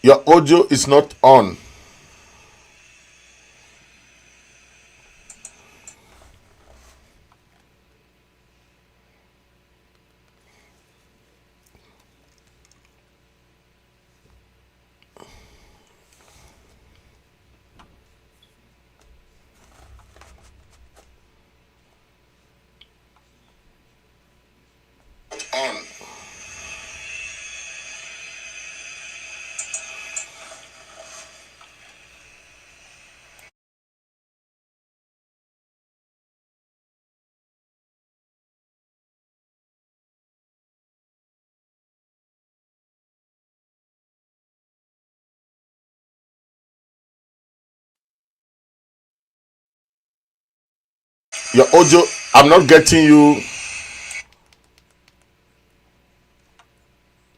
Your audio is not on. On. Your audio, I'm not getting you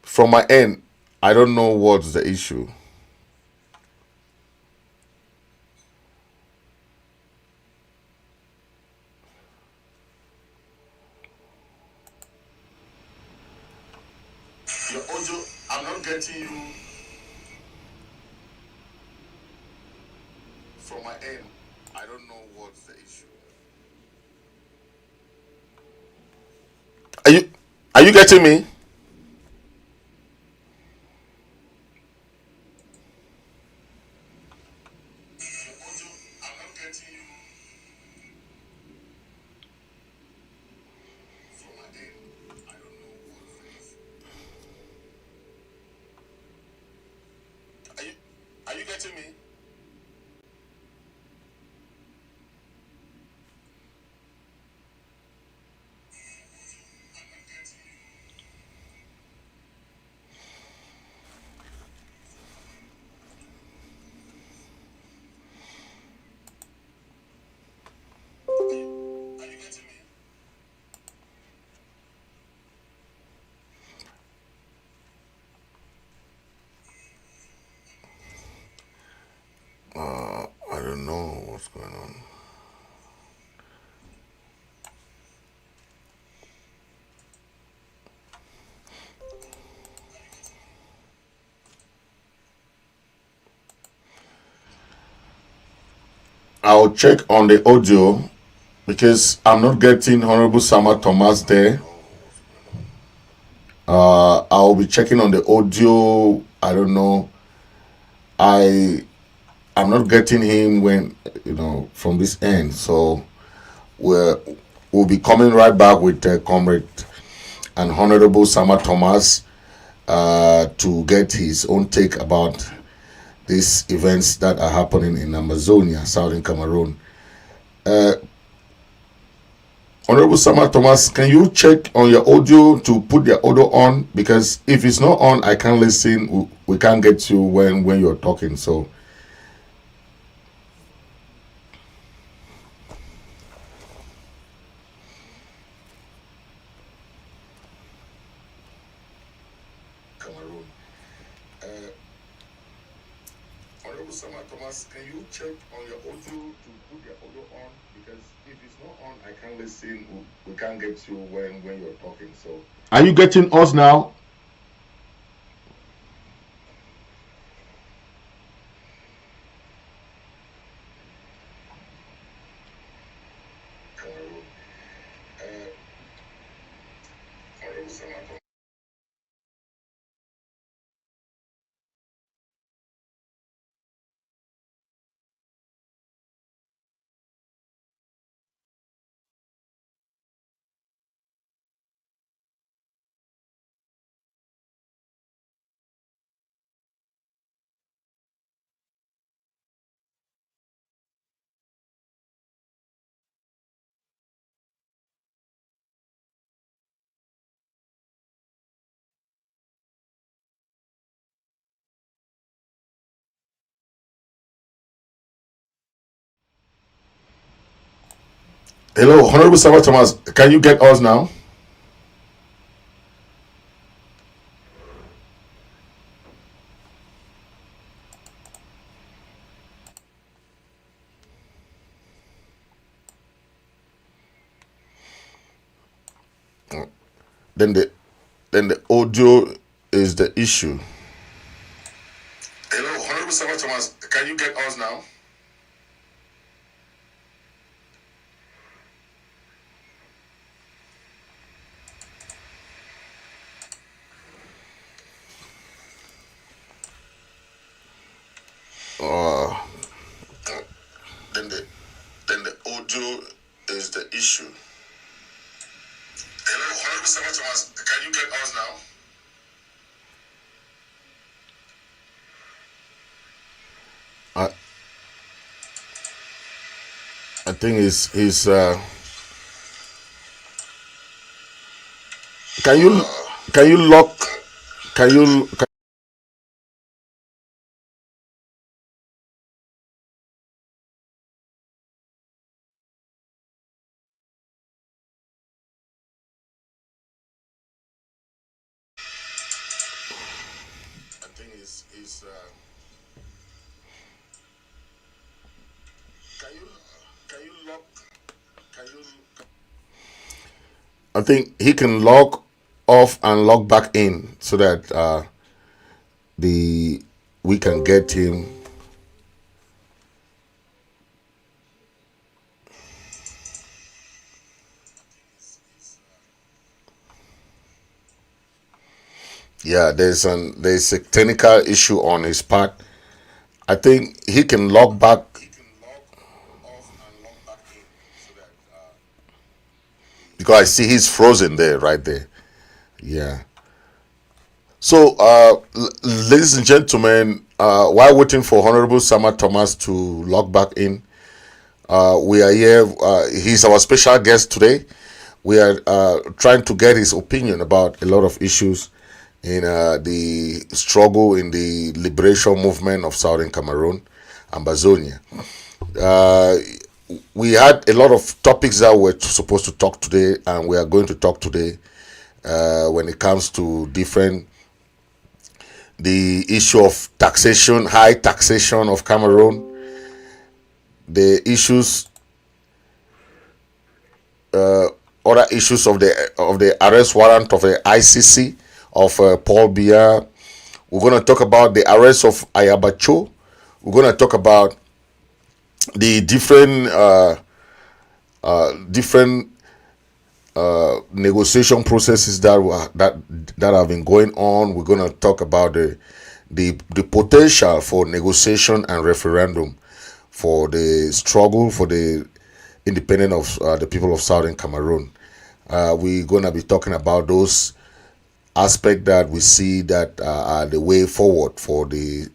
from my end. I don't know what's the issue. Your audio, I'm not getting you from my end. I don't know what's the issue. Are you are you getting me? Your audio, I'm not getting you from my end. I don't know what's the issue. Are you getting me? Are you getting me? I don't know what's going on. I'll check on the audio because I'm not getting Honorable Sama Thomas there. I'll be checking on the audio. I don't know. I I'm not getting him when from this end. So we're we'll be coming right back with Comrade and Honorable Sama Thomas to get his own take about these events that are happening in Ambazonia, southern Cameroon. Uh, Honorable Sama Thomas, can you check on your audio to put the audio on? Because if it's not on, I can't listen. We can't get you when you're talking. So, Cameroon. Uh, Honorable Sama Thomas, can you check on your audio to put the audio on? Because if it's not on, I can't listen. We can't get you when you're talking. So, are you getting us now? Cameroon. Uh, Honorable Sama Thomas. Hello, Honorable Sama Thomas. Can you get us now? Then the audio is the issue. Sama Thomas, can you get us now? Uh, then the audio is the issue. Hello, Honorable Sama Thomas, can you get us now? I think he's can you lock can you I think he's can you lock can you I think he can log off and log back in so that the we can get him. Yeah, there's a technical issue on his part. I think he can log back. He can log off and log back in so that because I see he's frozen there, right there. Yeah. So, ladies and gentlemen, while waiting for Honorable Sama Thomas to log back in, we are here. He's our special guest today. We are trying to get his opinion about a lot of issues in the struggle in the liberation movement of Southern Cameroon, Ambazonia. Uh, we had a lot of topics that we're supposed to talk today, and we are going to talk today when it comes to the issue of taxation, high taxation of Cameroon, the issues, other issues of the arrest warrant of the ICC of Paul Biya. We're going to talk about the arrest of Ayaba Cho. We're going to talk about the different negotiation processes that have been going on. We're going to talk about the potential for negotiation and referendum for the struggle for the independence of the people of Southern Cameroon. We're going to be talking about those aspects that we see that are the way forward for the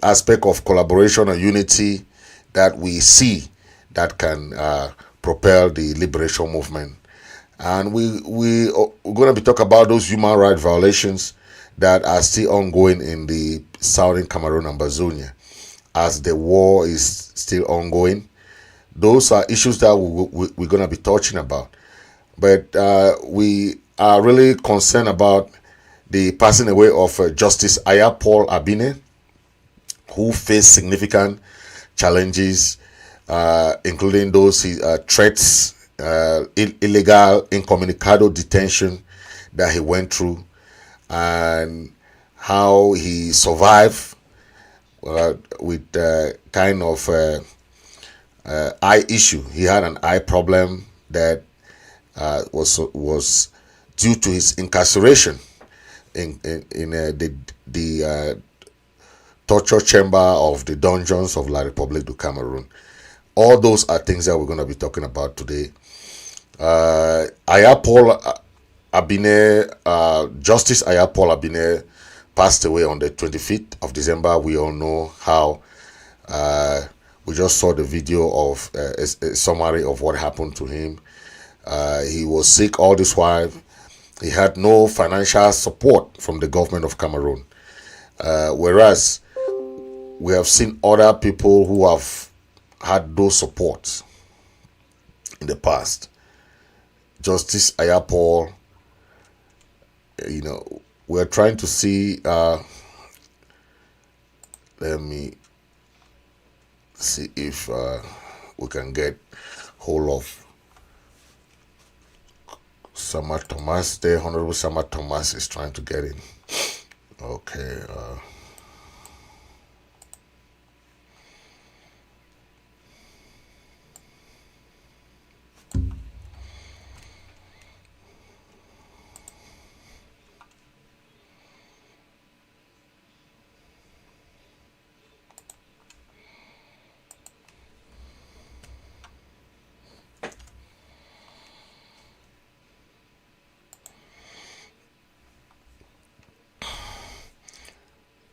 aspect of collaboration and unity that we see that can propel the liberation movement. And we're going to be talking about those human rights violations that are still ongoing in the Southern Cameroon and Ambazonia as the war is still ongoing. Those are issues that we're going to be touching about. But we are really concerned about the passing away of Justice Ayah Paul Abine, who faced significant challenges, including those threats, illegal, incommunicado detention that he went through, and how he survived with kind of eye issue. He had an eye problem that was due to his incarceration in the torture chamber of the dungeons of La République du Cameroon. All those are things that we're going to be talking about today. Ayah Paul Abine, Justice Ayah Paul Abine passed away on the 25th of December. We all know how. We just saw the video of a summary of what happened to him. He was sick all this while. He had no financial support from the government of Cameroon. Whereas we have seen other people who have had those supports in the past. Justice Ayah Paul, we're trying to see, let me see if we can get hold of Sama Thomas. The Honorable Sama Thomas is trying to get in. Okay.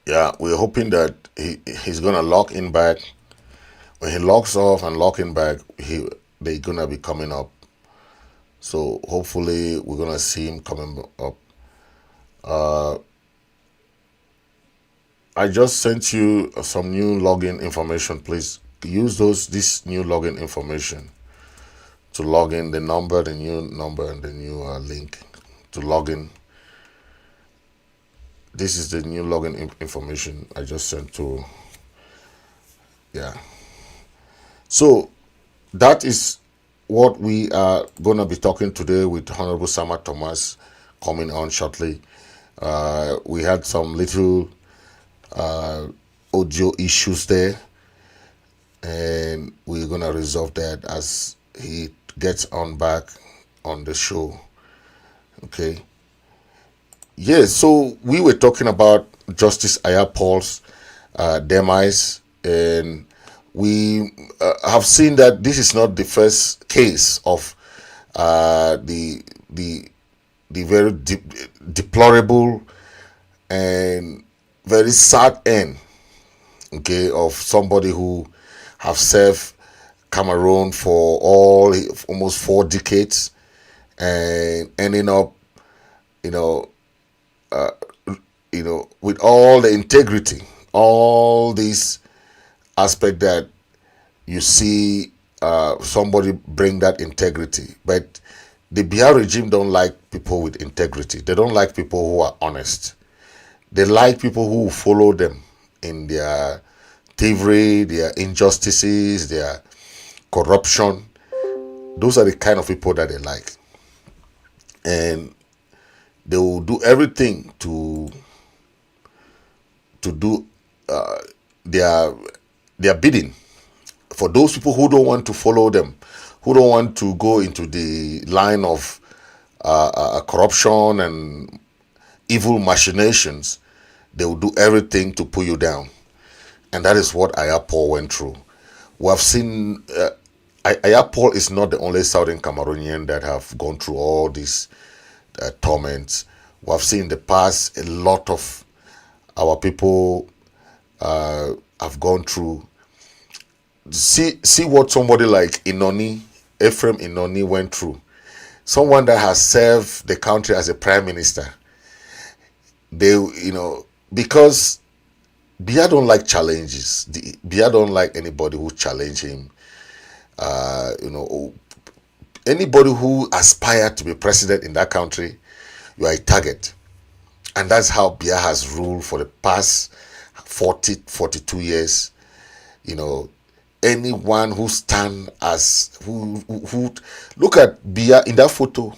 yeah, we're hoping that he's gonna log in back. When he logs off and log in back, they're gonna be coming up. So hopefully we're gonna see him coming up. I just sent you some new login information. Please use this new login information to log in, the new number, and the new link to log in. This is the new login information I just sent to. Yeah. So that is what we are going to be talking today with Honorable Sama Thomas coming on shortly. We had some little audio issues there, and we're going to resolve that as he gets on back on the show. Okay. Yes, so we were talking about Justice Ayah Paul's demise, and we have seen that this is not the first case of the very deplorable and very sad end, okay, of somebody who have served Cameroon for almost 4 decades and ending up, with all the integrity, all these aspect that you see somebody bring that integrity. But the Biya regime don't like people with integrity. They don't like people who are honest. They like people who follow them in their thievery, their injustices, their corruption. Those are the kind of people that they like. And they will do everything to do their bidding. For those people who don't want to follow them, who don't want to go into the line of corruption and evil machinations, they will do everything to pull you down. And that is what Ayah Paul went through. We have seen Ayah Paul is not the only Southern Cameroonian that have gone through all these torments. We have seen in the past a lot of our people have gone through. See what somebody like Ephraim Inoni went through. Someone that has served the country as a prime minister. They, because Biya don't like challenges. Biya don't like anybody who challenge him. Anybody who aspire to be president in that country, you are a target. And that's how Biya has ruled for the past 42 years. Anyone who stand as who look at Biya in that photo.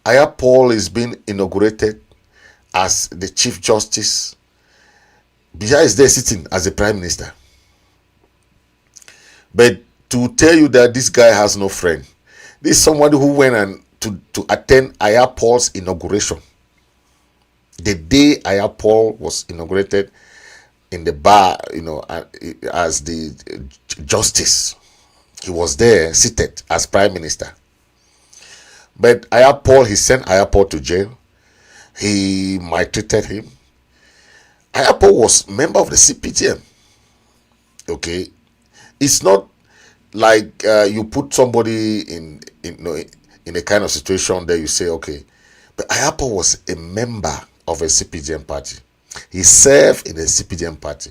Ayah Paul is being inaugurated as the Chief Justice. Biya is there sitting as a Prime Minister. But to tell you that this guy has no friend, this is somebody who went and to attend Ayah Paul's inauguration. The day Ayah Paul was inaugurated in the bar, as the justice, he was there seated as Prime Minister. But Ayah Paul, he sent Ayah Paul to jail. He maltreated him. Ayah Paul was member of the CPTM. Okay, it's not like you put somebody in a kind of situation that you say, okay, but Ayah Paul was a member of a CPTM party. He served in the CPTM party,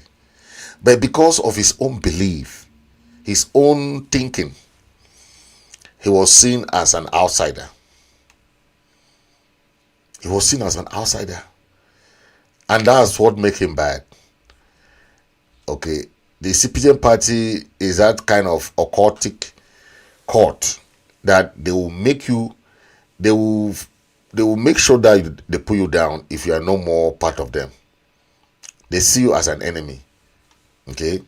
but because of his own belief, his own thinking, he was seen as an outsider. He was seen as an outsider. And that's what makes him bad. Okay. The CPTM party is that kind of occultic court that they will make sure that they put you down if you are no more part of them. They see you as an enemy. Okay.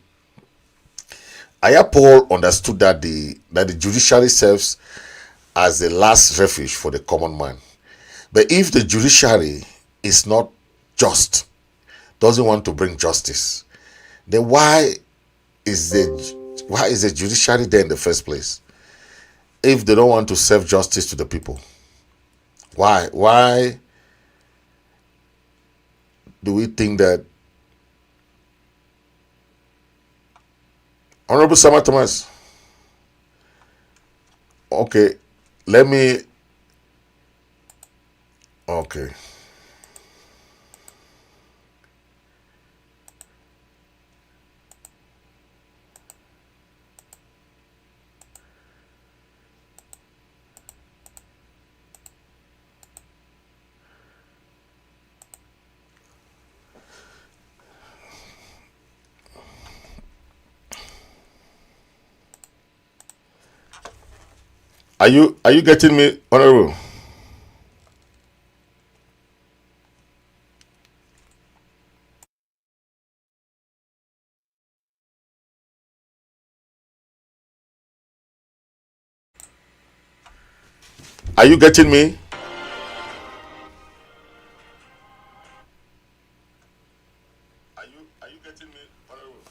Ayah Paul understood that the judiciary serves as the last refuge for the common man. But if the judiciary is not just, doesn't want to bring justice, then why is the judiciary there in the first place? If they don't want to serve justice to the people, why do we think that Honorable Sama Thomas. Okay, let me. Okay. Are you getting me, Honorable? Are you getting me? Are you getting me, Honorable?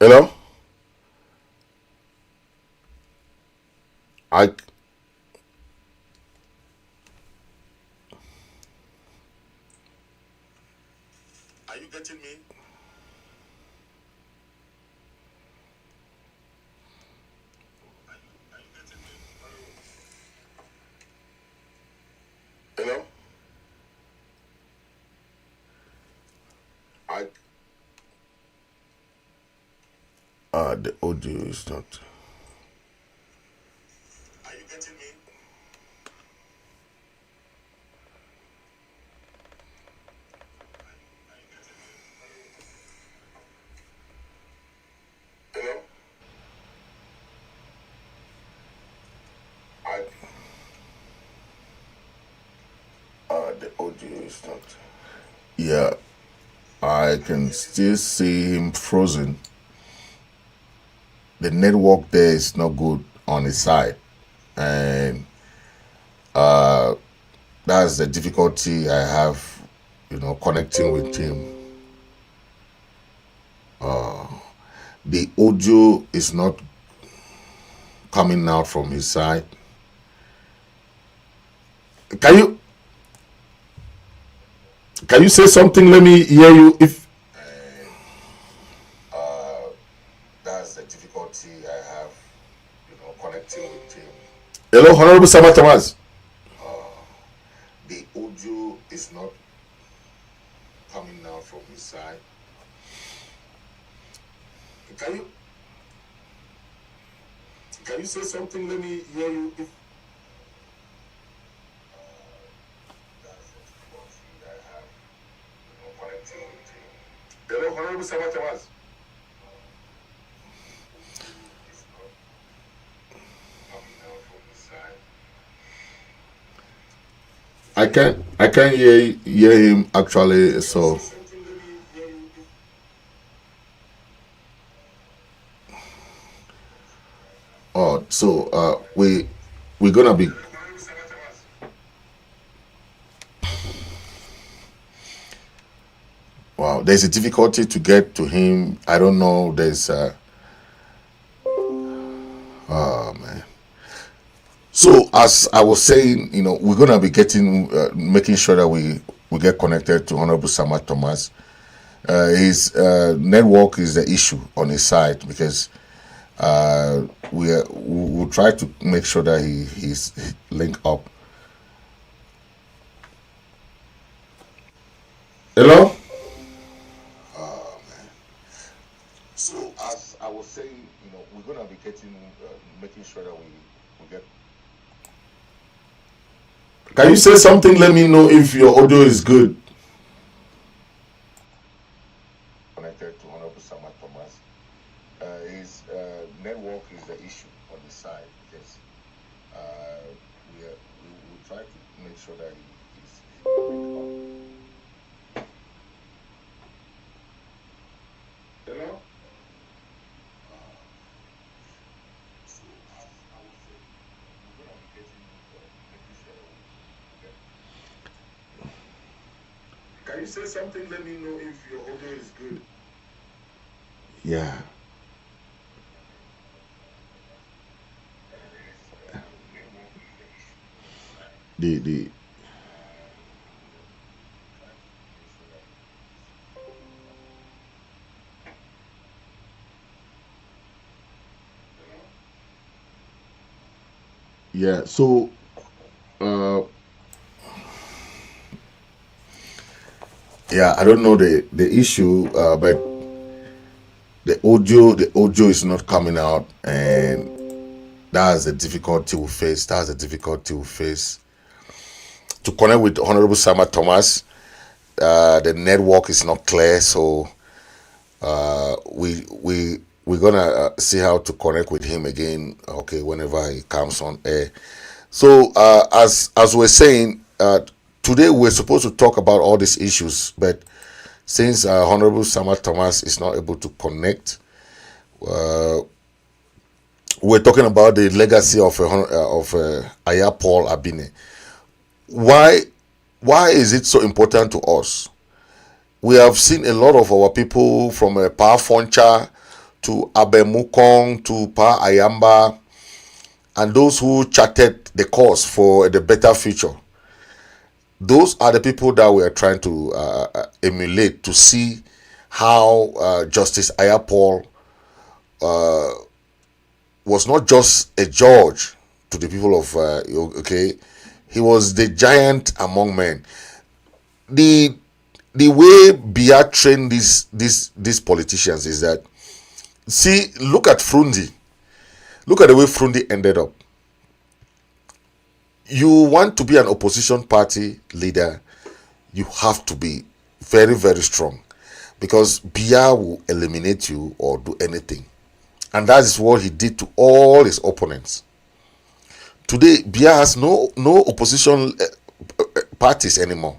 Hello? I Are you getting me? Are you getting me, Honorable? Hello? I The audio is not. Are you getting me? Hello? I The audio is not. Yeah, I can still see him frozen. The network there is not good on his side, and that's the difficulty I have, connecting with him. The audio is not coming out from his side. Can you can you say something? Let me hear you. If that's the difficulty I have, connecting with him. Hello, Honorable Sama Thomas. The audio is not coming out from his side. Can you can you say something? Let me hear you. If that's the difficulty I have, connecting with him. Hello, Honorable Sama Thomas. It's not coming out from his side. I can't hear him actually. So we're gonna be. Wow, there's a difficulty to get to him. I don't know. Oh man. So as I was saying, we're gonna be making sure that we get connected to Honorable Sama Thomas. His network is the issue on his side because we'll try to make sure that he's linked up. Hello. So as I was saying, we're gonna be making sure that we get. Can you say something? Let me know if your audio is good. Connected to Honorable Sama Thomas. His network is the issue on his side because we will try to make sure that he's hello. So as I was saying, we're gonna be making sure that we get. Can you say something? Let me know if your audio is good. Yeah. The Yeah. So yeah, I don't know the issue, but the audio is not coming out, and that's the difficulty we face. That's the difficulty we face to connect with Honorable Sama Thomas. The network is not clear, so we're gonna see how to connect with him again. Okay, whenever he comes on air. So as we're saying, today we're supposed to talk about all these issues, but since Honorable Sama Thomas is not able to connect, we're talking about the legacy of Ayah Paul Abine. Why is it so important to us? We have seen a lot of our people from Pa Foncha to Abe Mukong to Pa Ayamba, and those who charted the course for the better future. Those are the people that we are trying to emulate, to see how Justice Ayah Paul was not just a judge to the people of okay, he was the giant among men. The way Biya trained these politicians is that, see, look at Frundi. Look at the way Frundi ended up. You want to be an opposition party leader, you have to be very, very strong, because Biya will eliminate you or do anything. And that is what he did to all his opponents. Today, Biya has no opposition parties anymore.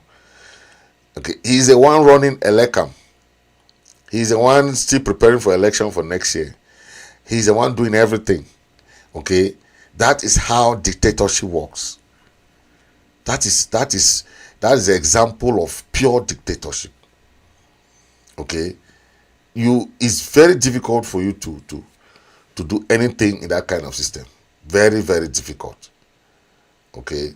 Okay, he's the one running Elekam. He's the one still preparing for election for next year. He's the one doing everything. Okay, that is how dictatorship works. That is the example of pure dictatorship. Okay, it's very difficult for you to do anything in that kind of system. Very, very difficult. Okay,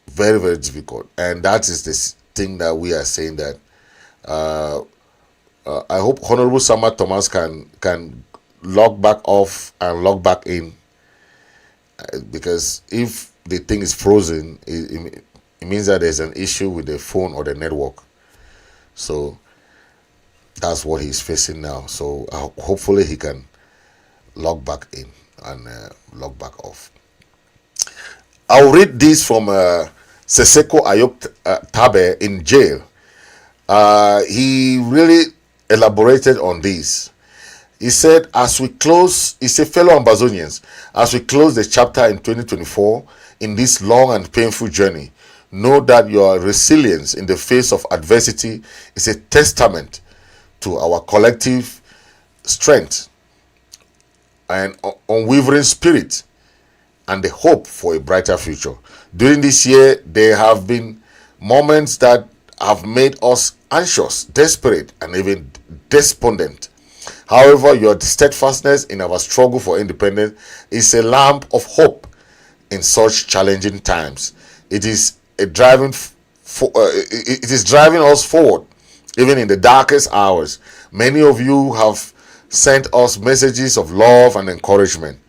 very, very difficult. And that is this thing that we are saying, that I hope Honorable Sama Thomas can log back off and log back in, because if the thing is frozen, it means that there's an issue with the phone or the network. So that's what he's facing now. So hopefully he can log back in and log back off. I'll read this from Seseko Ayok Tabe in jail. He really elaborated on this. He said, as we close, he said, fellow Ambazonians, as we close the chapter in 2024 in this long and painful journey, know that your resilience in the face of adversity is a testament to our collective strength and unwavering spirit and the hope for a brighter future. During this year, there have been moments that have made us anxious, desperate, and even despondent. However, your steadfastness in our struggle for independence is a lamp of hope in such challenging times. It is driving us forward, even in the darkest hours. Many of you have sent us messages of love and encouragement.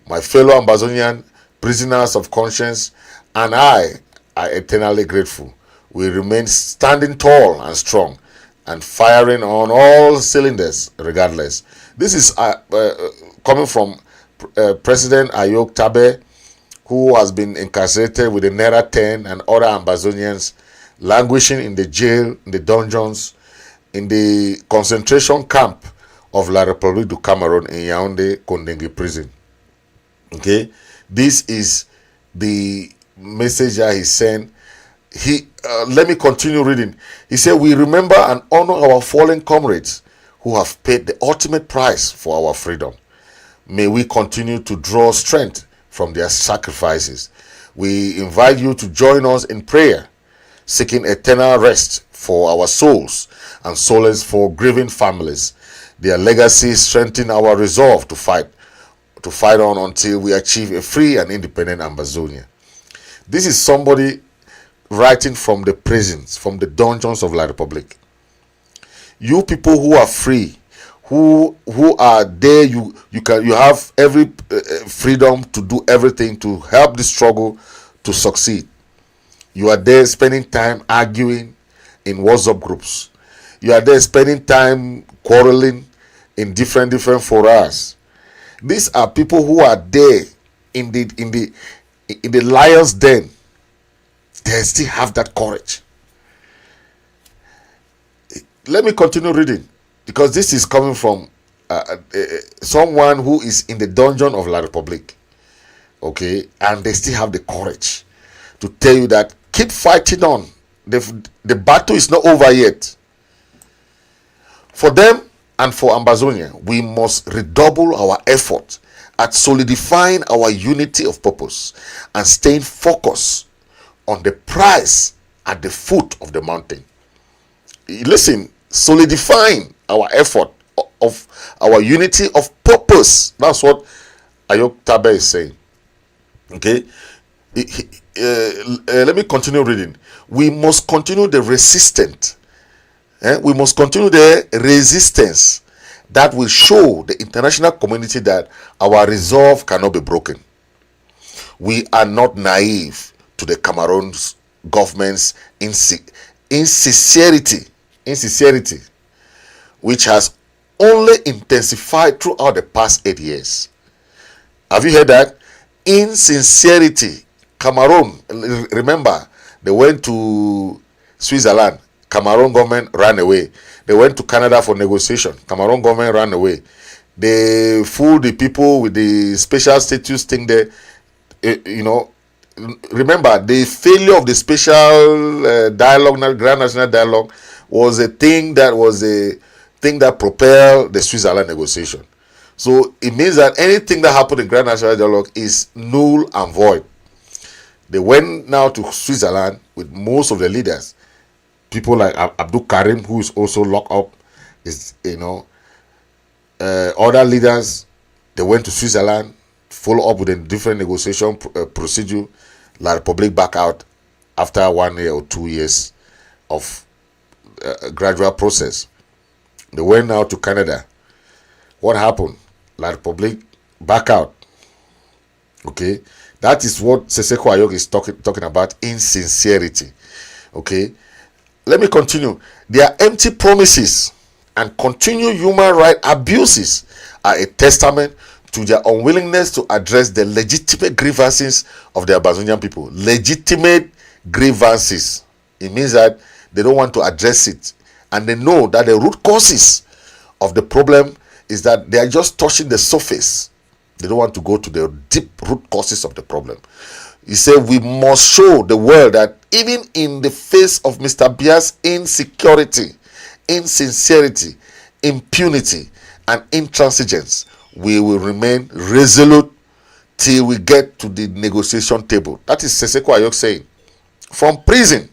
My fellow Ambazonian prisoners of conscience and I are eternally grateful. We remain standing tall and strong and firing on all cylinders regardless. This is coming from President Ayok Tabe, who has been incarcerated with the Naira 10 and other Ambazonians languishing in the jail, in the dungeons, in the concentration camp of La République du Cameroon in Yaoundé Kondengi prison. Okay, this is the message that he sent. Let me continue reading. He said, we remember and honor our fallen comrades who have paid the ultimate price for our freedom. May we continue to draw strength from their sacrifices. We invite you to join us in prayer, seeking eternal rest for our souls and solace for grieving families. Their legacies strengthen our resolve to fight on until we achieve a free and independent Ambazonia. This is somebody writing from the prisons, from the dungeons of La Republic. You people who are free, who are there. You have every freedom to do everything to help the struggle to succeed. You are there spending time arguing in WhatsApp groups. You are there spending time quarreling in different forums. These are people who are there in the lion's den. They still have that courage. Let me continue reading, because this is coming from someone who is in the dungeon of La Republique. Okay, and they still have the courage to tell you that keep fighting on. The battle is not over yet. For them and for Ambazonia, we must redouble our effort at solidifying our unity of purpose and staying focused on the prize at the foot of the mountain. Listen, solidifying our effort of our unity of purpose. That's what Ayok Tabe is saying. Okay, let me continue reading. We must continue the resistance. We must continue the resistance that will show the international community that our resolve cannot be broken. We are not naive to the Cameroon government's insincerity, which has only intensified throughout the past 8 years. Have you heard that? Insincerity. Cameroon, remember, they went to Switzerland. Cameroon government ran away. They went to Canada for negotiation. Cameroon government ran away. They fooled the people with the special status thing there. Remember, the failure of the special dialogue, Grand National Dialogue, was a thing that propelled the Switzerland negotiation. So it means that anything that happened in Grand National Dialogue is null and void. They went now to Switzerland with most of the leaders. People like Abdul Karim, who is also locked up, other leaders. They went to Switzerland, follow up with a different negotiation procedure. La Republique back out after 1 year or 2 years of gradual process. They went now to Canada. What happened? La Republique back out. Okay, that is what Seseko Ayok is talking about, insincerity. Okay, let me continue. Their empty promises and continued human rights abuses are a testament to their unwillingness to address the legitimate grievances of the Ambazonian people. Legitimate grievances. It means that they don't want to address it, and they know that the root causes of the problem is that they are just touching the surface. They don't want to go to the deep root causes of the problem. He said we must show the world that even in the face of Mr. Bia's insecurity, insincerity, impunity, and intransigence, we will remain resolute till we get to the negotiation table. That is Seseko Ayok saying. From prison,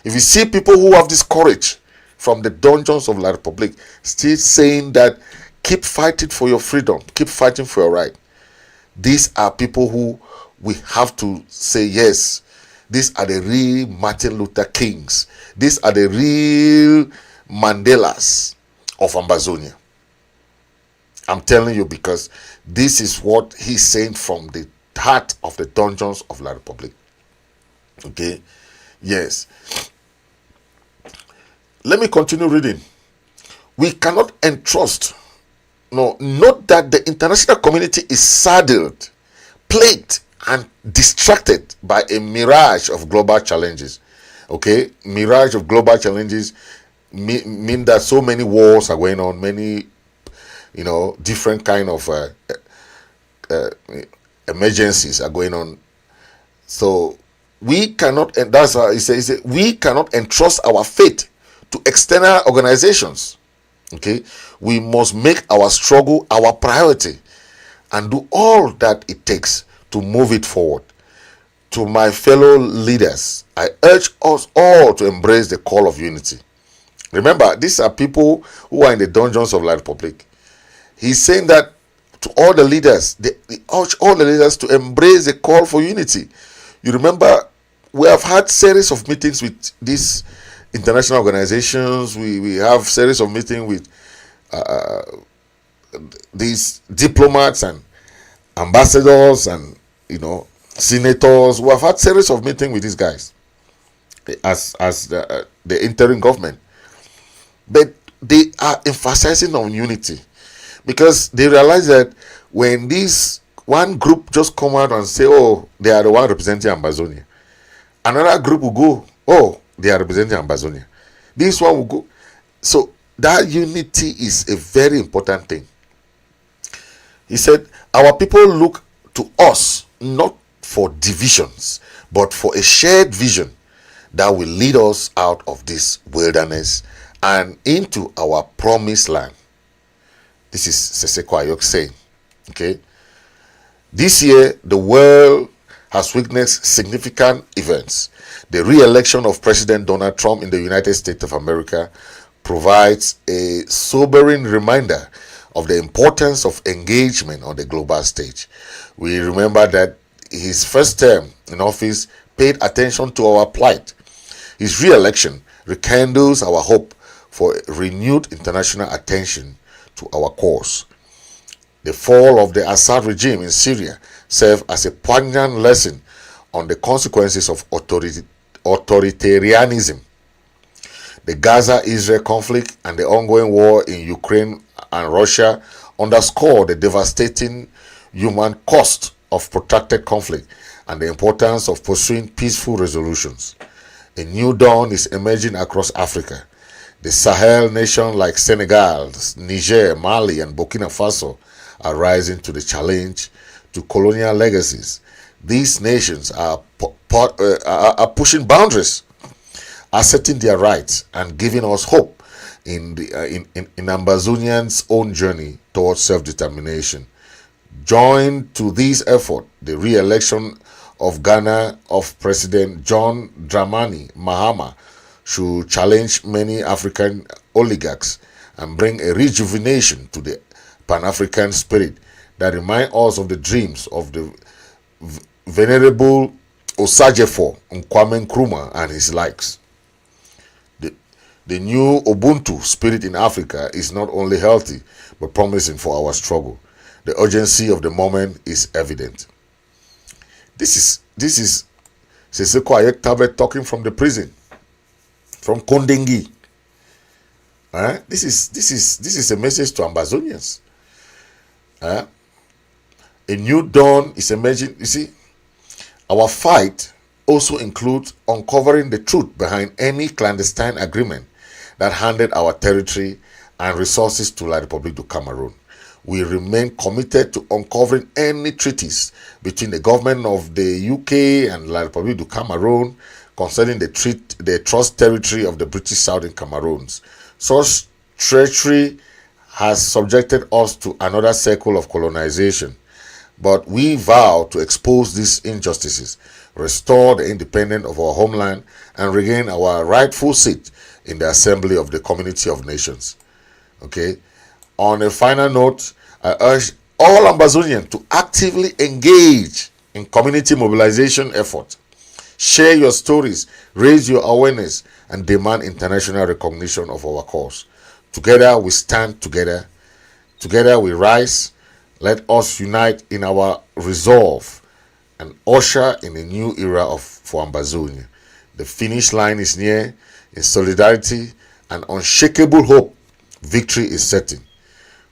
if you see people who have this courage from the dungeons of La Republique still saying that keep fighting for your freedom, keep fighting for your right, these are people who we have to say yes. These are the real Martin Luther Kings. These are the real Mandelas of Ambazonia. I'm telling you, because this is what he's saying from the heart of the dungeons of La Republique. Okay? Yes. Let me continue reading. We cannot entrust. No, note that the international community is saddled, plagued, and distracted by a mirage of global challenges. Okay? Mirage of global challenges mean that so many wars are going on, many different kind of emergencies are going on. So we cannot, and that's how he says, we cannot entrust our fate to external organizations. Okay, we must make our struggle our priority and do all that it takes to move it forward. To my fellow leaders, I urge us all to embrace the call of unity. Remember, these are people who are in the dungeons of La Republique. He's saying that to all the leaders, they urge all the leaders to embrace the call for unity. You remember, we have had series of meetings with these international organizations. We have series of meetings with these diplomats and ambassadors and senators. We have had series of meetings with these guys as the interim government, but they are emphasizing on unity because they realize that when this one group just come out and say, oh, they are the one representing Ambazonia, another group will go, oh, they are representing Ambazonia, this one will go. So that unity is a very important thing. He said, our people look to us not for divisions, but for a shared vision that will lead us out of this wilderness and into our promised land. This is Seseko Ayok saying. Okay. This year, the world has witnessed significant events. The re-election of President Donald Trump in the United States of America provides a sobering reminder of the importance of engagement on the global stage. We remember that his first term in office paid attention to our plight. His re-election rekindles our hope for renewed international attention to our cause. The fall of the Assad regime in Syria served as a poignant lesson on the consequences of authoritarianism. The Gaza-Israel conflict and the ongoing war in Ukraine and Russia underscore the devastating human cost of protracted conflict and the importance of pursuing peaceful resolutions. A new dawn is emerging across Africa. The Sahel nations like Senegal, Niger, Mali, and Burkina Faso are rising to the challenge to colonial legacies. These nations are pushing boundaries, asserting their rights, and giving us hope in Ambazonians' own journey towards self-determination. Joined to this effort, the re-election of Ghana of President John Dramani Mahama should challenge many African oligarchs and bring a rejuvenation to the Pan-African spirit that remind us of the dreams of the venerable Osajefo Kwame Nkrumah and his likes. The new Ubuntu spirit in Africa is not only healthy but promising for our struggle. The urgency of the moment is evident. This is Seseko Ayok Tabe talking from the prison, from Kondengi. This is a message to Ambazonians. A new dawn is emerging. You see, our fight also includes uncovering the truth behind any clandestine agreement that handed our territory and resources to La République du Cameroon. We remain committed to uncovering any treaties between the government of the UK and La République du Cameroon concerning the trust territory of the British Southern Cameroons. Such treachery has subjected us to another cycle of colonization, but we vow to expose these injustices, restore the independence of our homeland, and regain our rightful seat in the assembly of the community of nations. Okay. On a final note, I urge all Ambazonians to actively engage in community mobilization efforts. Share your stories, raise your awareness, and demand international recognition of our cause. Together we stand together. Together we rise. Let us unite in our resolve and usher in a new era for Ambazonia. The finish line is near. In solidarity and unshakable hope, victory is certain.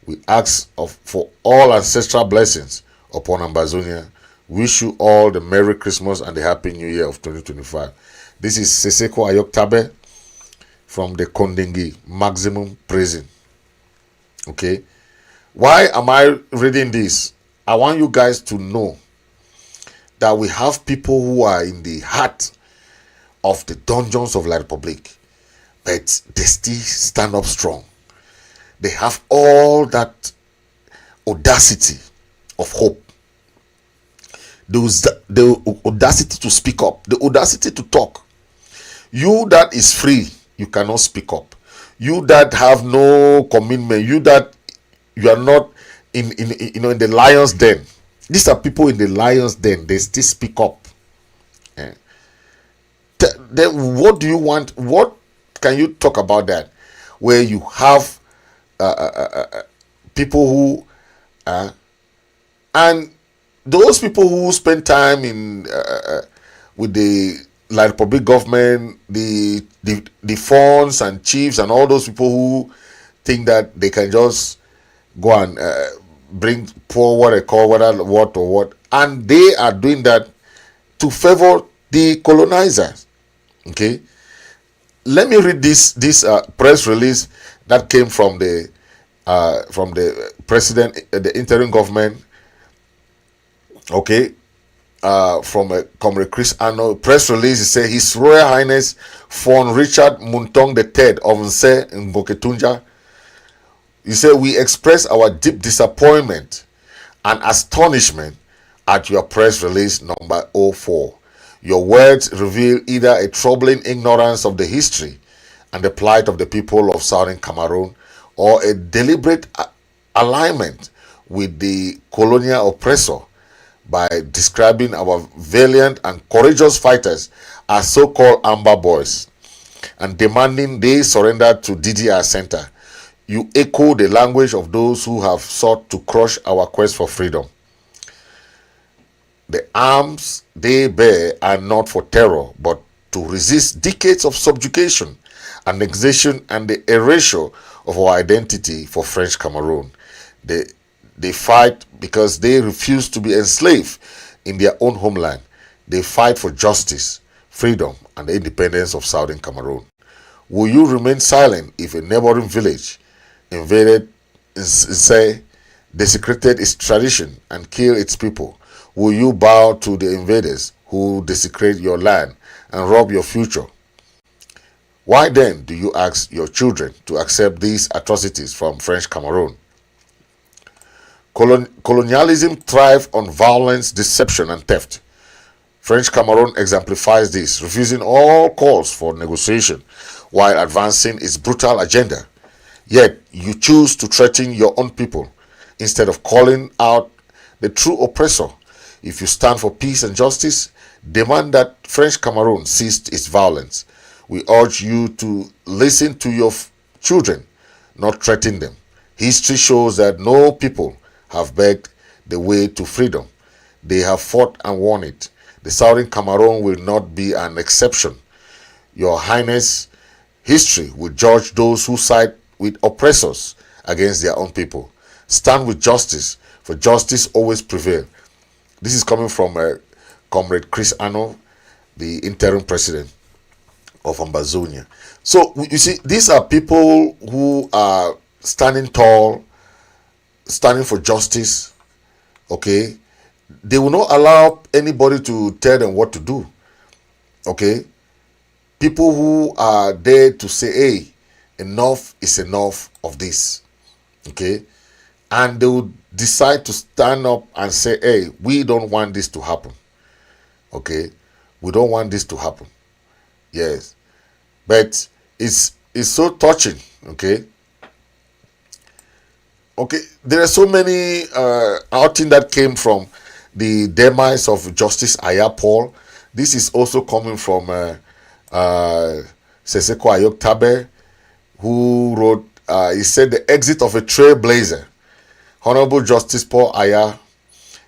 We ask for all ancestral blessings upon Ambazonia. Wish you all the Merry Christmas and the Happy New Year of 2025. This is Seseko Ayok Tabe from the Kondengi Maximum Prison. Okay. Why am I reading this? I want you guys to know that we have people who are in the heart of the dungeons of La République, but they still stand up strong. They have all that audacity of hope, the audacity to speak up, the audacity to talk. You that is free, you cannot speak up. You that have no commitment, you are not in the lion's den. These are people in the lion's den. They still speak up. Then what do you want? What can you talk about that? Where you have people who and those people who spend time in with the La Republic government, the funds and chiefs and all those people who think that they can just go and bring pour what they call what or what, and they are doing that to favor the colonizers. Okay, let me read this press release that came from the president, the interim government. Okay, from Comrade Chris Ano. Press release, he said His Royal Highness Fon Richard Muntong III of Nse Mboketunja. He said, we express our deep disappointment and astonishment at your press release number 04. Your words reveal either a troubling ignorance of the history and the plight of the people of Southern Cameroon, or a deliberate alignment with the colonial oppressor by describing our valiant and courageous fighters as so-called Amber Boys and demanding they surrender to DDR Center. You echo the language of those who have sought to crush our quest for freedom. The arms they bear are not for terror, but to resist decades of subjugation, annexation, and the erasure of our identity for French Cameroon. They fight because they refuse to be enslaved in their own homeland. They fight for justice, freedom, and the independence of Southern Cameroon. Will you remain silent if a neighboring village invaded, say, desecrated its tradition and killed its people? Will you bow to the invaders who desecrate your land and rob your future? Why then do you ask your children to accept these atrocities from French Cameroon? Colonialism thrives on violence, deception, and theft. French Cameroon exemplifies this, refusing all calls for negotiation while advancing its brutal agenda. Yet you choose to threaten your own people instead of calling out the true oppressor. If you stand for peace and justice, demand that French Cameroon cease its violence. We urge you to listen to your children, not threaten them. History shows that no people have begged the way to freedom. They have fought and won it. The Southern Cameroon will not be an exception. Your Highness, history will judge those who side with oppressors against their own people. Stand with justice, for justice always prevails. This is coming from Comrade Chris Ano, the interim president of Ambazonia. So you see, these are people who are standing tall, standing for justice. Okay, they will not allow anybody to tell them what to do. Okay, people who are there to say, hey, enough is enough of this. Okay, and they will decide to stand up and say, hey, we don't want this to happen. Okay, we don't want this to happen. Yes, but it's so touching. Okay, there are so many outings that came from the demise of Justice Ayah Paul. This is also coming from Seseko Ayok Tabe, who wrote, he said, the exit of a trailblazer, Honorable Justice Paul Ayah.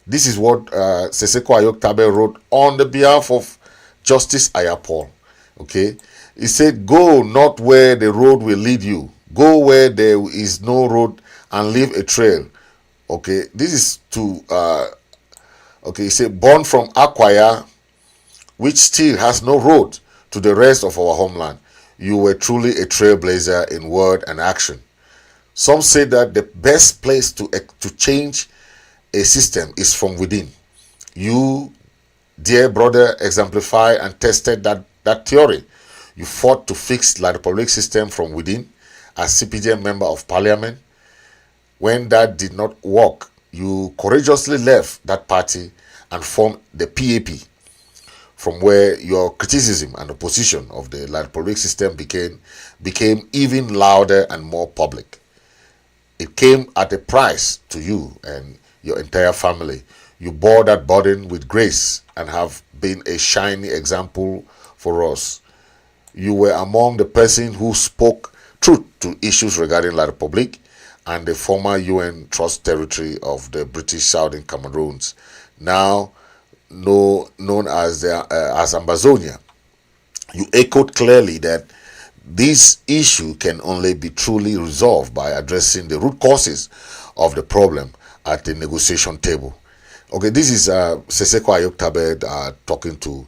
This is what Seseko Ayok Tabe wrote on the behalf of Justice Ayah Paul. Okay, he said, go not where the road will lead you, go where there is no road and leave a trail. Okay, this is to he said, born from Akwaya, which still has no road to the rest of our homeland. You were truly a trailblazer in word and action. Some say that the best place to change a system is from within. You, dear brother, exemplify and tested that theory. You fought to fix the Republic system from within as CPJ member of parliament. When that did not work, you courageously left that party and formed the PAP, from where your criticism and opposition of the Republic system became even louder and more public. It came at a price to you and your entire family. You bore that burden with grace and have been a shining example for us. You were among the person who spoke truth to issues regarding La Republique and the former UN Trust Territory of the British Southern Cameroons, now known as Ambazonia. You echoed clearly that this issue can only be truly resolved by addressing the root causes of the problem at the negotiation table. Okay, this is Seseko Ayoktabed talking to,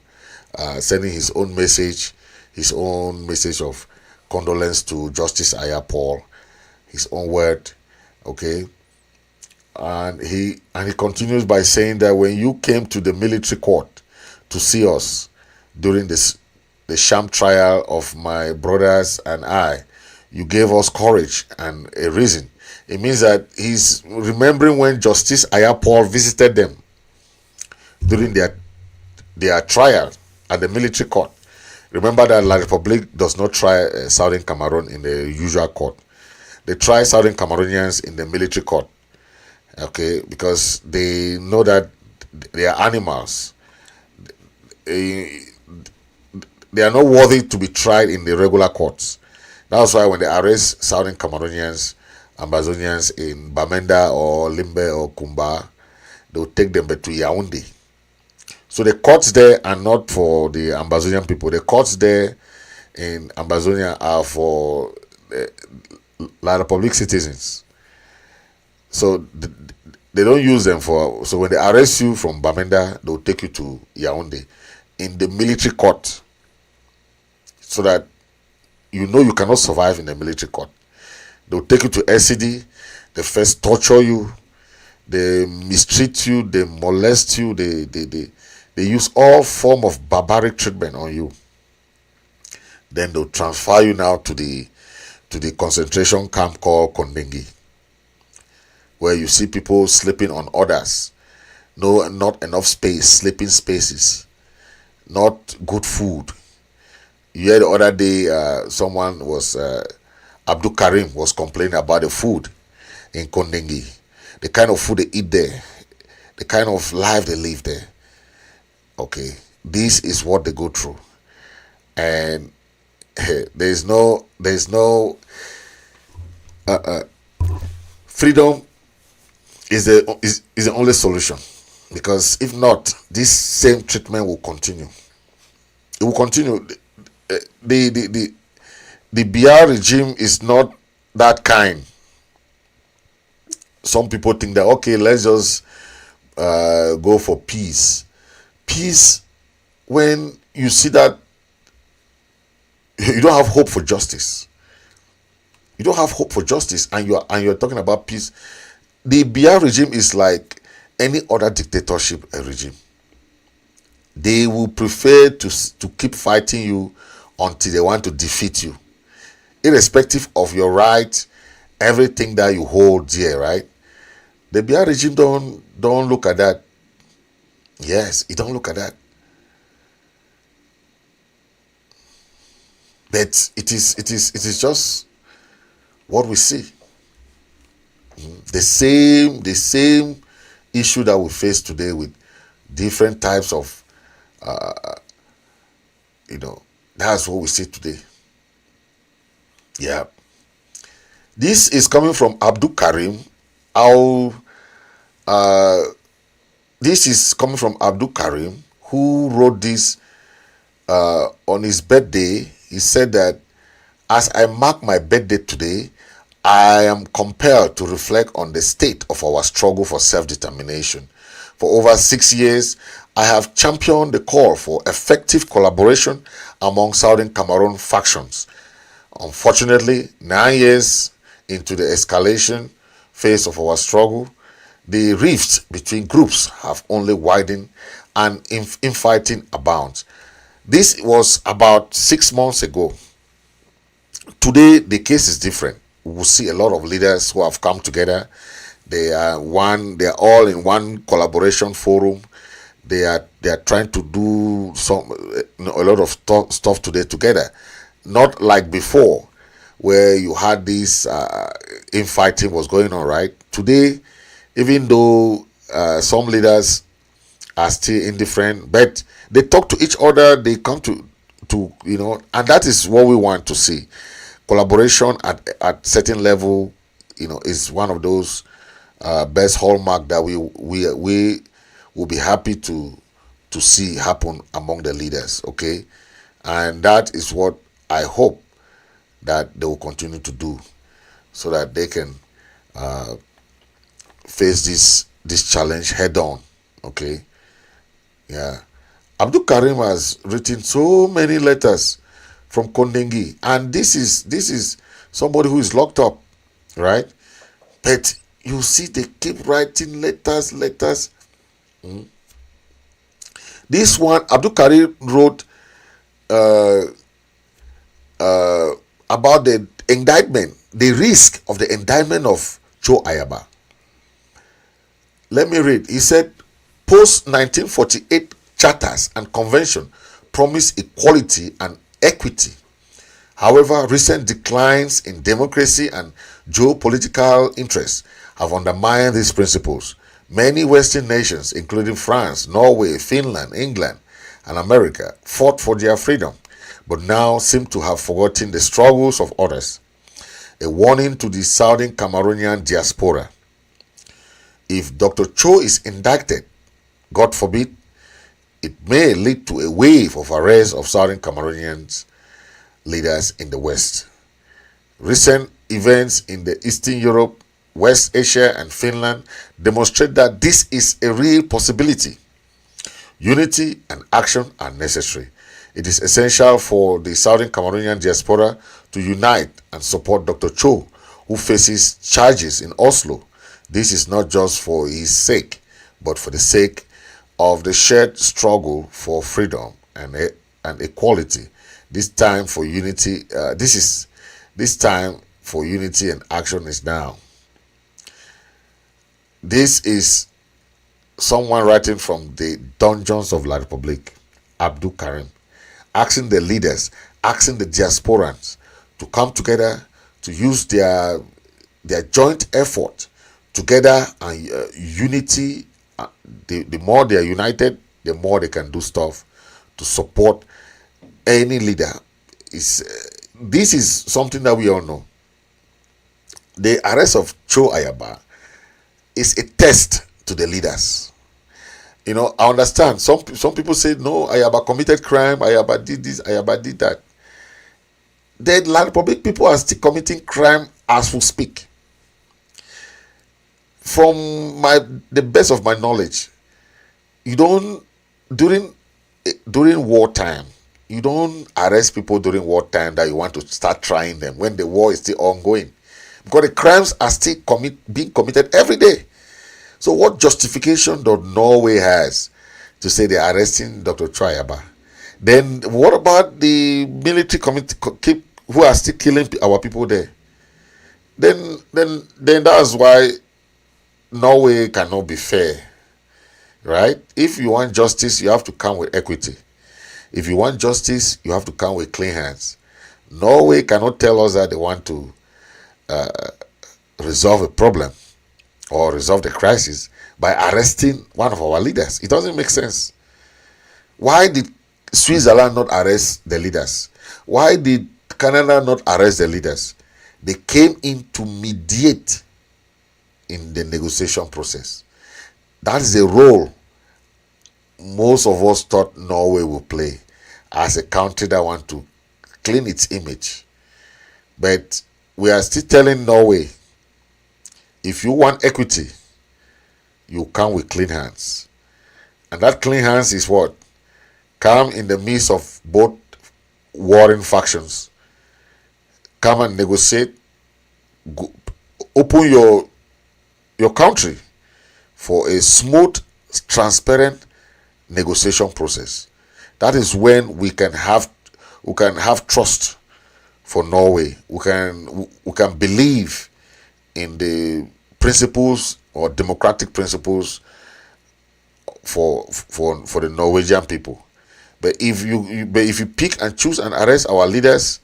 sending his own message of condolence to Justice Ayah Paul, his own word. Okay, and he continues by saying that when you came to the military court to see us during the sham trial of my brothers and I, you gave us courage and a reason. It means that he's remembering when Justice Ayah Paul visited them during their trial at the military court. Remember that La Republique does not try Southern Cameroon in the usual court. They try Southern Cameroonians in the military court. Okay, because they know that they are animals. They are not worthy to be tried in the regular courts. That's why when they arrest Southern Cameroonians, Ambazonians in Bamenda or Limbe or Kumba, they'll take them back to Yaoundé. So the courts there are not for the Ambazonian people. The courts there in Ambazonia are for La Republique citizens. So they don't use them for. So when they arrest you from Bamenda, they'll take you to Yaoundé in the military court, so that you know you cannot survive in the military court. They'll take you to SCD. They first torture you. They mistreat you. They molest you. They use all form of barbaric treatment on you. Then they'll transfer you now to the concentration camp called Kondengi, where you see people sleeping on others. No, not enough space, sleeping spaces, not good food. You heard the other day, someone was, Abdul Karim was complaining about the food in Kondengi, the kind of food they eat there, the kind of life they live there. Okay, this is what they go through, and there's no freedom is the only solution, because if not, this same treatment will continue. It will continue. The BR regime is not that kind. Some people think that, okay, let's just go for peace. Peace, when you see that you don't have hope for justice. You don't have hope for justice, and you're talking about peace. The BR regime is like any other dictatorship regime. They will prefer to keep fighting you until they want to defeat you, irrespective of your right, everything that you hold dear, right? The BR regime don't look at that. Yes, it don't look at that. But it is just what we see. The same issue that we face today with different types of that's what we see today. Yeah. This is coming from Abdul Karim. This is coming from Abdul Karim, who wrote this on his birthday. He said that, as I mark my birthday today, I am compelled to reflect on the state of our struggle for self-determination. For over 6 years, I have championed the call for effective collaboration among Southern Cameroon factions. Unfortunately, 9 years into the escalation phase of our struggle, the rifts between groups have only widened and infighting abounds. This was about 6 months ago. Today, the case is different. We will see a lot of leaders who have come together. They are all in one collaboration forum. They are trying to do a lot of stuff today together. Not like before, where you had this infighting was going on, right? Today, even though some leaders are still indifferent, but they talk to each other, they come to and that is what we want to see. Collaboration at certain level is one of those best hallmark that we will be happy to see happen among the leaders. Okay, and that is what I hope that they will continue to do, so that they can face this challenge head on. Okay, yeah. Abdul Karim has written so many letters from Kondengi, and this is somebody who is locked up, right? But you see, they keep writing letters. This one, Abdul Karim wrote about the indictment, the risk of the indictment of Cho Ayaba. Let me read. He said, post 1948 charters and convention promise equality and equity. However, recent declines in democracy and geopolitical interests have undermined these principles. Many Western nations, including France, Norway, Finland, England, and America, fought for their freedom, but now seem to have forgotten the struggles of others. A warning to the Southern Cameroonian diaspora. If Dr. Cho is indicted, God forbid, it may lead to a wave of arrests of Southern Cameroonians leaders in the West. Recent events in the Eastern Europe, West Asia, and Finland demonstrate that this is a real possibility. Unity and action are necessary. It is essential for the Southern Cameroonian diaspora to unite and support Dr. Cho, who faces charges in Oslo. This is not just for his sake, but for the sake of the shared struggle for freedom and equality. This time for unity. This time for unity and action is now. This is someone writing from the dungeons of La République, Abdul Karim, asking the leaders, asking the diasporans to come together to use their joint effort together, and unity. The more they are united, the more they can do stuff to support any leader. This is something that we all know. The arrest of Cho Ayaba is a test to the leaders. I understand. Some people say, no, Ayaba committed crime, Ayaba did this, Ayaba did that. The La Republic people are still committing crime as we speak. From the best of my knowledge, you don't during wartime, you don't arrest people during wartime that you want to start trying them when the war is still ongoing, because the crimes are still being committed every day. So what justification does Norway has to say they're arresting Dr. Cho Ayaba? Then what about the military committee who are still killing our people there? Then that's why Norway cannot be fair, right? If you want justice, you have to come with equity. If you want justice, you have to come with clean hands. Norway cannot tell us that they want to resolve a problem or resolve the crisis by arresting one of our leaders. It doesn't make sense. Why did Switzerland not arrest the leaders? Why did Canada not arrest the leaders? They came in to mediate in the negotiation process. That is the role most of us thought Norway would play as a country that wants to clean its image. But we are still telling Norway, if you want equity, you come with clean hands. And that clean hands is what? Come in the midst of both warring factions. Come and negotiate. Open your country for a smooth, transparent negotiation process. That is when we can have trust for Norway. We can believe in the principles or democratic principles for the Norwegian people. But if you pick and choose and arrest our leaders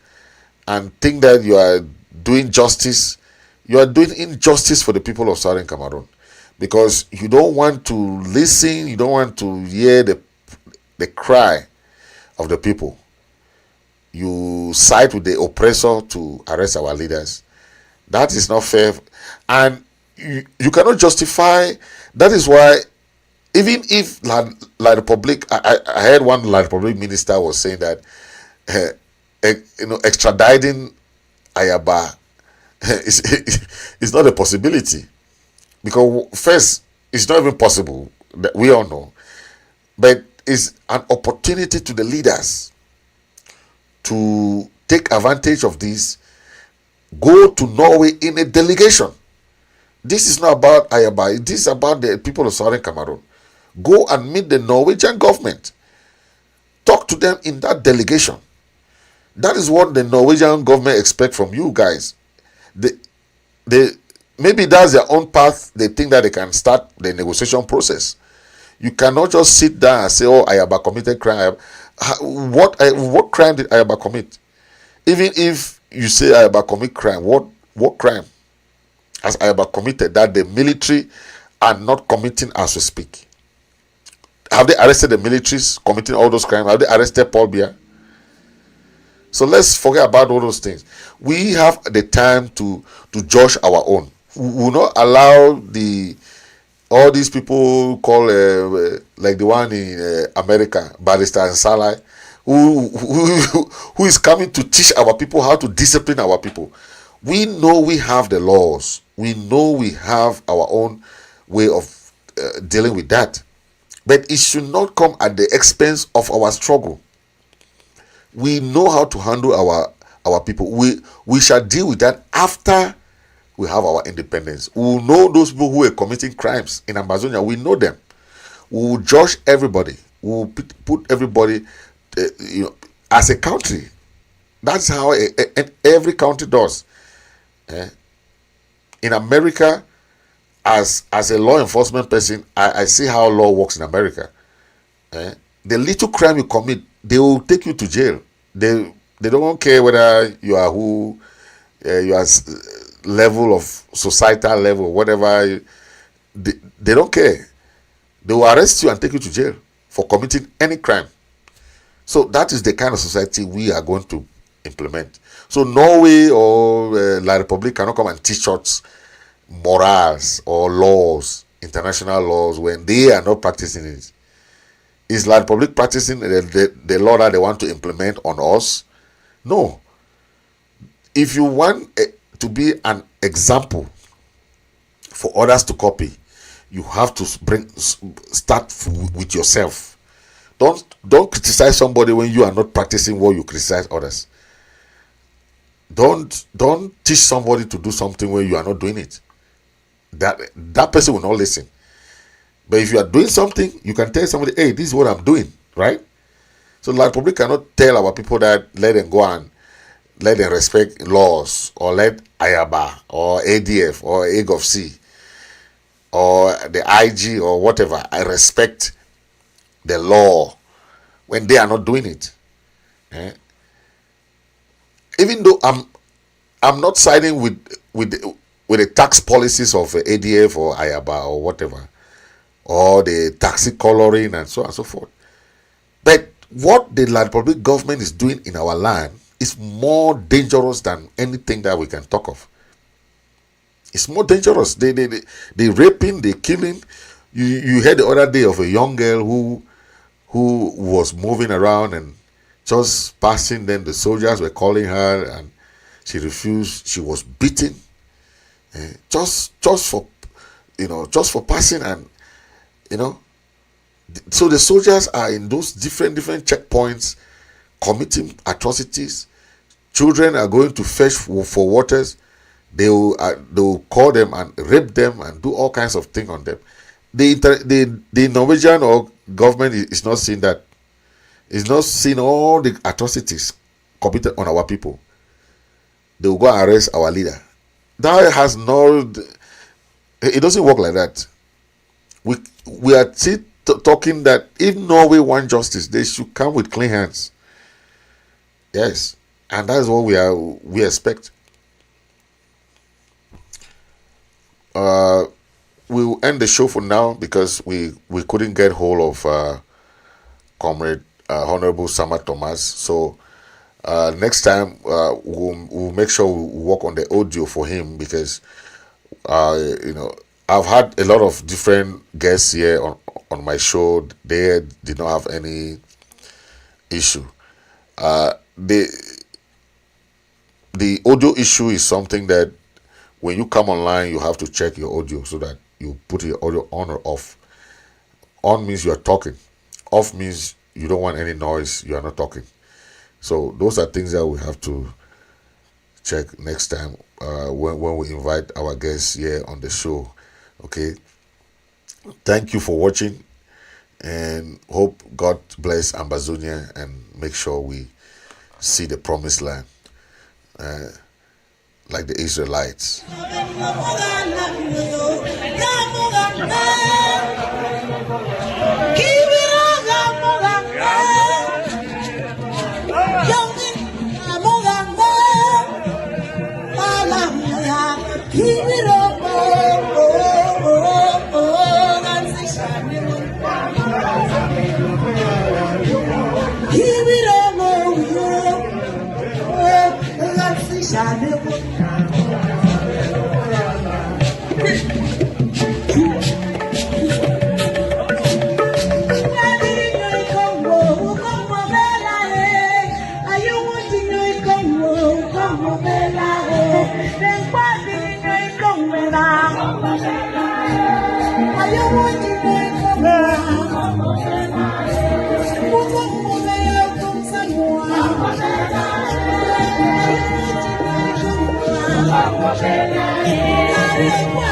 and think that you are doing justice, you are doing injustice for the people of Southern Cameroon, because you don't want to listen, you don't want to hear the cry of the people. You side with the oppressor to arrest our leaders, That is not fair. And you cannot justify. That is why, even if La Republic, I heard one La Republic minister was saying that, extraditing Ayaba is not a possibility, because first, it's not even possible, that we all know, but it's an opportunity to the leaders to take advantage of this, go to Norway in a delegation. This is not about Ayaba, this is about the people of Southern Cameroon. Go and meet the Norwegian government, talk to them in that delegation. That is what the Norwegian government expect from you guys. They maybe that's their own path. They think that they can start the negotiation process. You cannot just sit down and say, "Oh, Ayaba committed crime." What crime did Ayaba commit? Even if you say Ayaba commit crime, what crime has Ayaba committed that the military are not committing as we speak? Have they arrested the militaries committing all those crimes? Have they arrested Paul Biya? So let's forget about all those things. We have the time to judge our own. We will not allow all these people called like the one in America, Barrister Ansala, who is coming to teach our people how to discipline our people. We know we have the laws. We know we have our own way of dealing with that. But it should not come at the expense of our struggle. We know how to handle our people. We shall deal with that after we have our independence. We will know those people who are committing crimes in Ambazonia. We know them. We will judge everybody. We will put everybody, as a country. That's how every country does. In America, as a law enforcement person, I see how law works in America. The little crime you commit, they will take you to jail. They don't care whether you are who, you are level of societal level, whatever. They don't care. They will arrest you and take you to jail for committing any crime. So that is the kind of society we are going to implement. So Norway or La Republic cannot come and teach us morals or laws, international laws, when they are not practicing it. Is La Republic practicing the law that they want to implement on us? No. If you want to be an example for others to copy, you have to start with yourself. Don't criticize somebody when you are not practicing what you criticize others. Don't teach somebody to do something when you are not doing it. That person will not listen. But if you are doing something, you can tell somebody, "Hey, this is what I'm doing," right? So La Republic cannot tell our people that let them go and let them respect laws, or let Ayaba or ADF or AGOFC or the IG or whatever I respect the law when they are not doing it. Even though I'm not siding with the tax policies of ADF or Ayaba or whatever, or the taxi coloring and so on and so forth. But what the La Republic government is doing in our land is more dangerous than anything that we can talk of. It's more dangerous. They raping, they killing. You heard the other day of a young girl who was moving around and just passing. Then the soldiers were calling her and she refused. She was beaten, just for passing. And so the soldiers are in those different checkpoints committing atrocities. Children are going to fetch for waters. They will call them and rape them and do all kinds of things on them. The Norwegian or government is not seeing that. It's not seeing all the atrocities committed on our people. They will go and arrest our leader. That has no. It doesn't work like that. We are still talking that if Norway want justice, they should come with clean hands. Yes, and that is what we expect. We will end the show for now because we couldn't get hold of Comrade Honorable Sama Thomas. So Next time, we'll make sure we work on the audio for him because, I've had a lot of different guests here on my show. They did not have any issue. The audio issue is something that when you come online, you have to check your audio so that you put your audio on or off. On means you are talking. Off means you don't want any noise. You are not talking. So those are things that we have to check next time when we invite our guests here on the show. Okay. Thank you for watching, and hope God bless Ambazonia and make sure we see the promised land like the Israelites. Ayah.